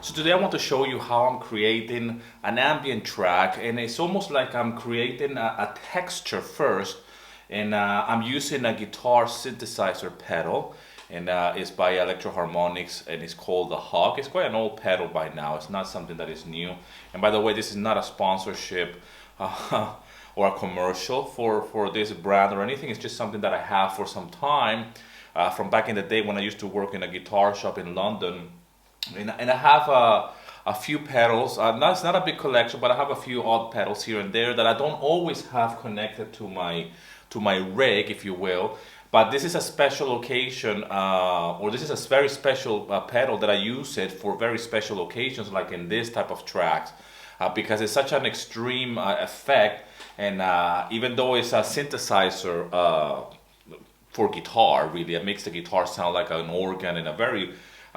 So today I want to show you how I'm creating an ambient track, and it's almost like I'm creating a texture first, and I'm using a guitar synthesizer pedal, and it's by Electro Harmonics, and it's called the Hawk. It's quite an old pedal by now. It's not something that is new. And by the way, this is not a sponsorship or a commercial for this brand or anything. It's just something that I have for some time from back in the day when I used to work in a guitar shop in London. And I have a few pedals. It's not a big collection, but I have a few odd pedals here and there that I don't always have connected to my rig, if you will. But this is a special occasion, or this is a very special pedal that I use it for very special occasions, like in this type of tracks, because it's such an extreme effect. And even though it's a synthesizer for guitar, really, it makes the guitar sound like an organ and a very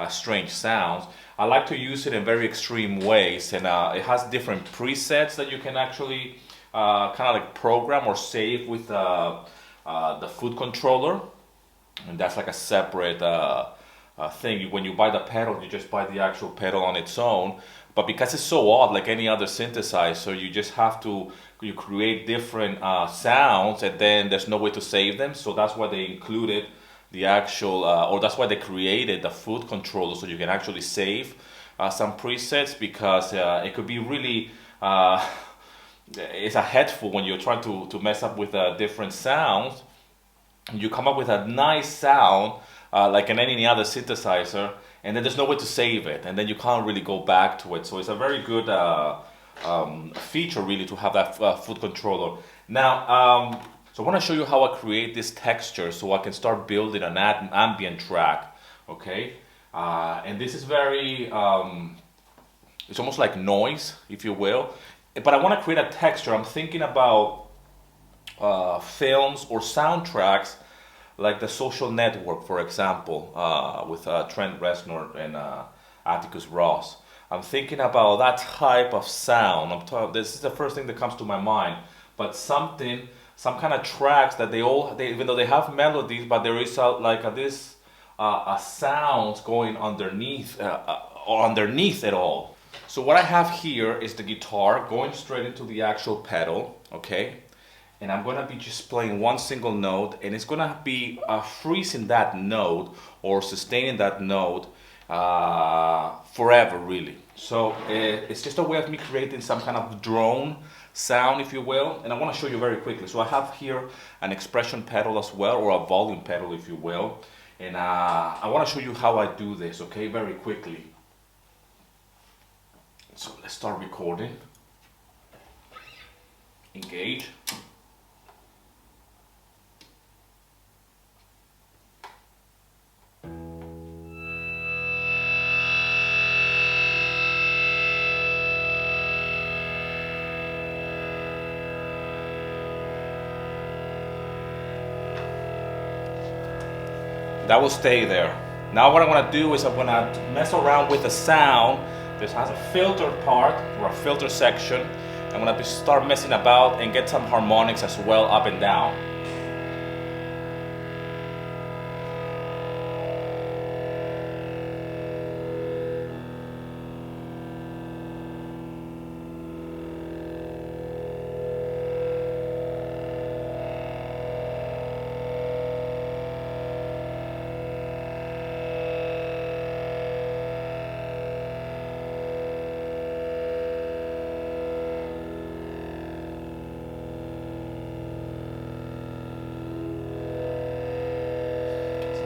strange sounds. I like to use it in very extreme ways, and it has different presets that you can actually kind of like program or save with the foot controller, and that's like a separate thing. When you buy the pedal, you just buy the actual pedal on its own. But because it's so odd, like any other synthesizer, you just have to create different sounds, and then there's no way to save them. So that's why they included the actual, or that's why they created the foot controller, so you can actually save some presets, because it could be really, it's a headful when you're trying to mess up with different sounds. You come up with a nice sound, like in any other synthesizer, and then there's no way to save it, and then you can't really go back to it. So it's a very good feature, really, to have that foot controller. Now, so I want to show you how I create this texture so I can start building an ambient track, okay? And this is very, it's almost like noise, if you will. But I want to create a texture. I'm thinking about films or soundtracks like The Social Network, for example, with Trent Reznor and Atticus Ross. I'm thinking about that type of sound. This is the first thing that comes to my mind. But some kind of tracks that even though they have melodies, but there is this sound going underneath or underneath it all. So what I have here is the guitar going straight into the actual pedal, okay? And I'm gonna be just playing one single note, and it's gonna be freezing that note or sustaining that note forever, really. So it's just a way of me creating some kind of drone sound, if you will, and I want to show you very quickly. So I have here an expression pedal as well, or a volume pedal, if you will, and I want to show you how I do this, okay, very quickly. So let's start recording. Engage. That will stay there. Now what I'm going to do is I'm going to mess around with the sound. This has a filter part, or a filter section. I'm going to start messing about and get some harmonics as well, up and down.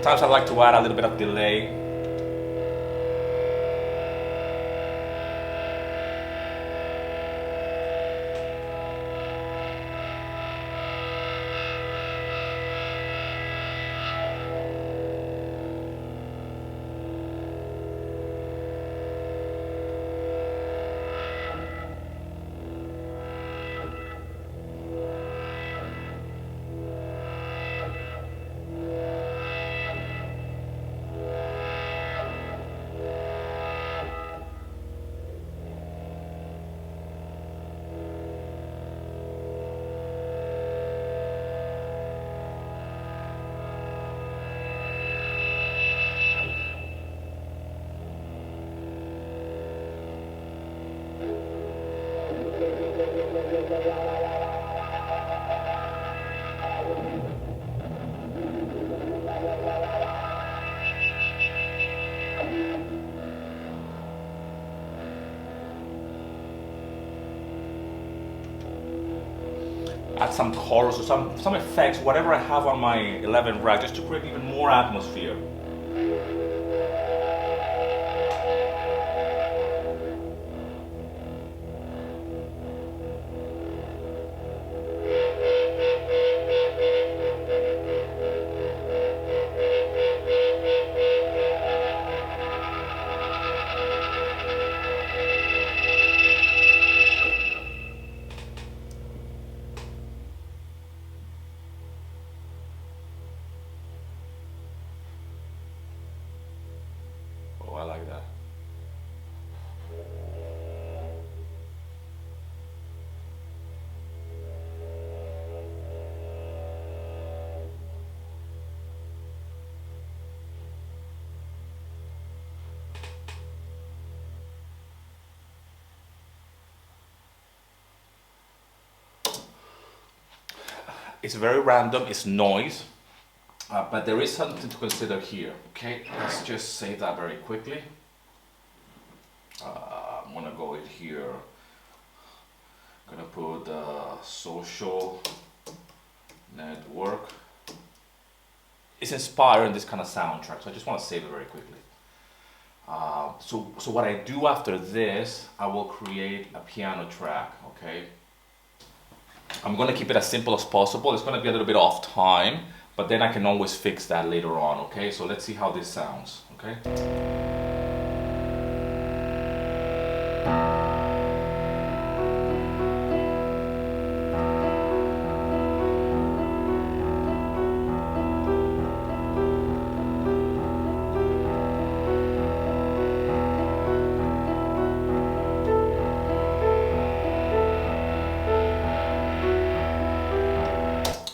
Sometimes I like to add a little bit of delay. Add some chorus or some effects, whatever I have on my 11 rack, just to create even more atmosphere. Oh, I like that. It's very random, it's noise, but there is something to consider here. Okay, let's just save that very quickly. I'm gonna go in here. I'm gonna put social network. It's inspired in this kind of soundtrack, so I just want to save it very quickly. So what I do after this, I will create a piano track. Okay. I'm going to keep it as simple as possible. It's going to be a little bit off time, but then I can always fix that later on, okay? So let's see how this sounds, okay?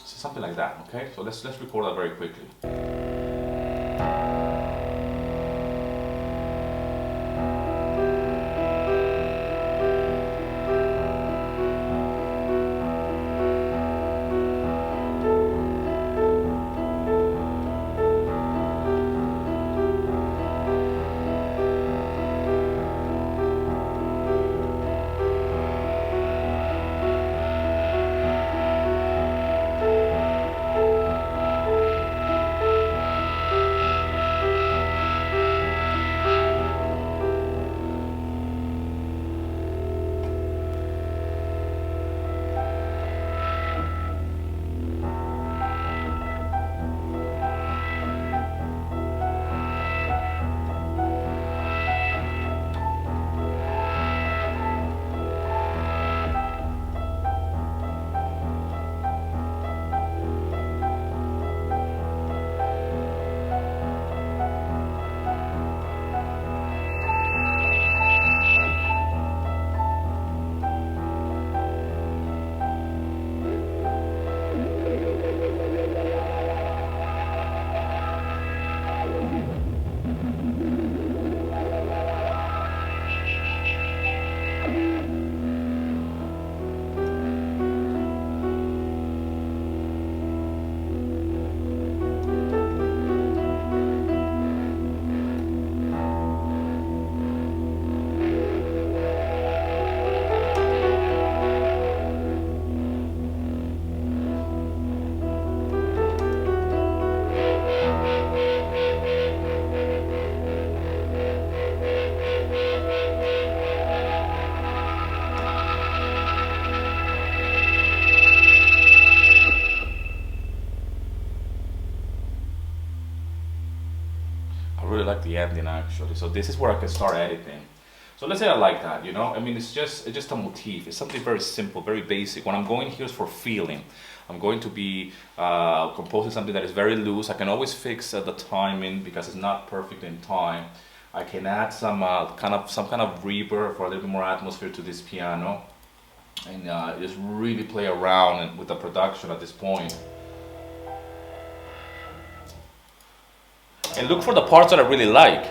Something like that, okay? So let's record that very quickly. Really like the ending actually. So this is where I can start editing. So let's say I like that, you know. I mean, it's just a motif. It's something very simple, very basic. When I'm going here is for feeling. I'm going to be composing something that is very loose. I can always fix the timing because it's not perfect in time. I can add some kind of reverb for a little bit more atmosphere to this piano, and just really play around with the production at this point. And look for the parts that I really like.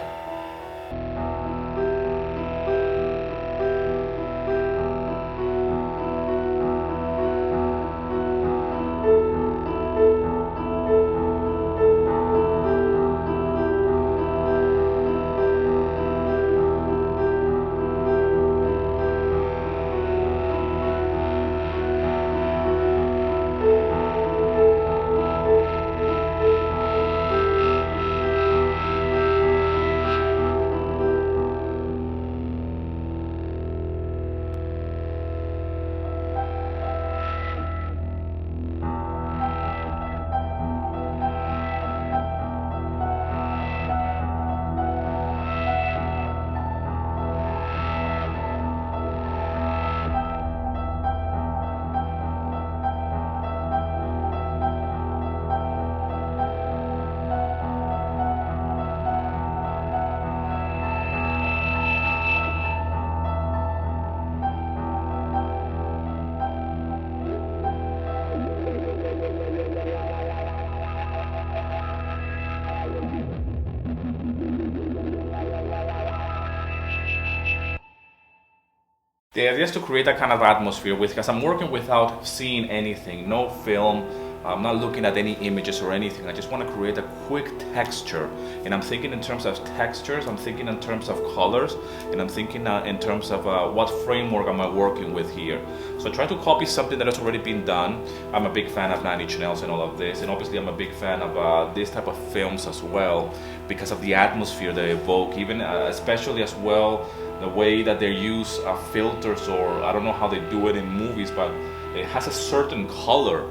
the idea is to create that kind of atmosphere because I'm working without seeing anything, no film. I'm not looking at any images or anything. I just want to create a quick texture, and I'm thinking in terms of textures, I'm thinking in terms of colors, and I'm thinking in terms of what framework am I working with here. So I try to copy something that has already been done. I'm a big fan of Nine Inch Nails and all of this, and obviously I'm a big fan of this type of films as well because of the atmosphere they evoke, even especially as well the way that they use filters, or I don't know how they do it in movies, but it has a certain color,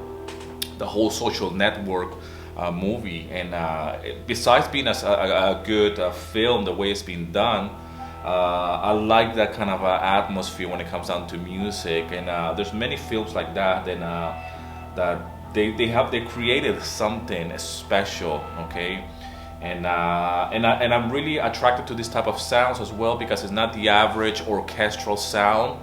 the whole Social Network movie. And besides being a good film, the way it's been done, I like that kind of atmosphere when it comes down to music. And there's many films like that, and that they created something special, okay? And I'm really attracted to this type of sounds as well because it's not the average orchestral sound,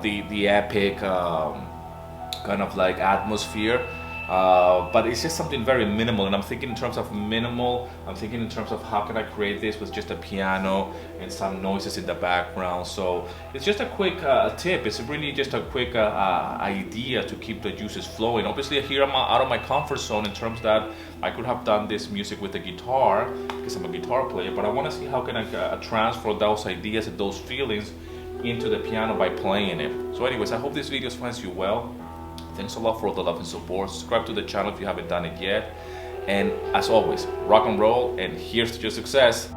the epic kind of like atmosphere. But it's just something very minimal, and I'm thinking in terms of minimal. I'm thinking in terms of how can I create this with just a piano and some noises in the background. So it's just a quick tip. It's really just a quick idea to keep the juices flowing. Obviously here I'm out of my comfort zone in terms that I could have done this music with the guitar because I'm a guitar player, but I want to see how can I transfer those ideas and those feelings into the piano by playing it. So anyways, I hope this video finds you well. Thanks a lot for all the love and support. Subscribe to the channel if you haven't done it yet. And as always, rock and roll, and here's to your success.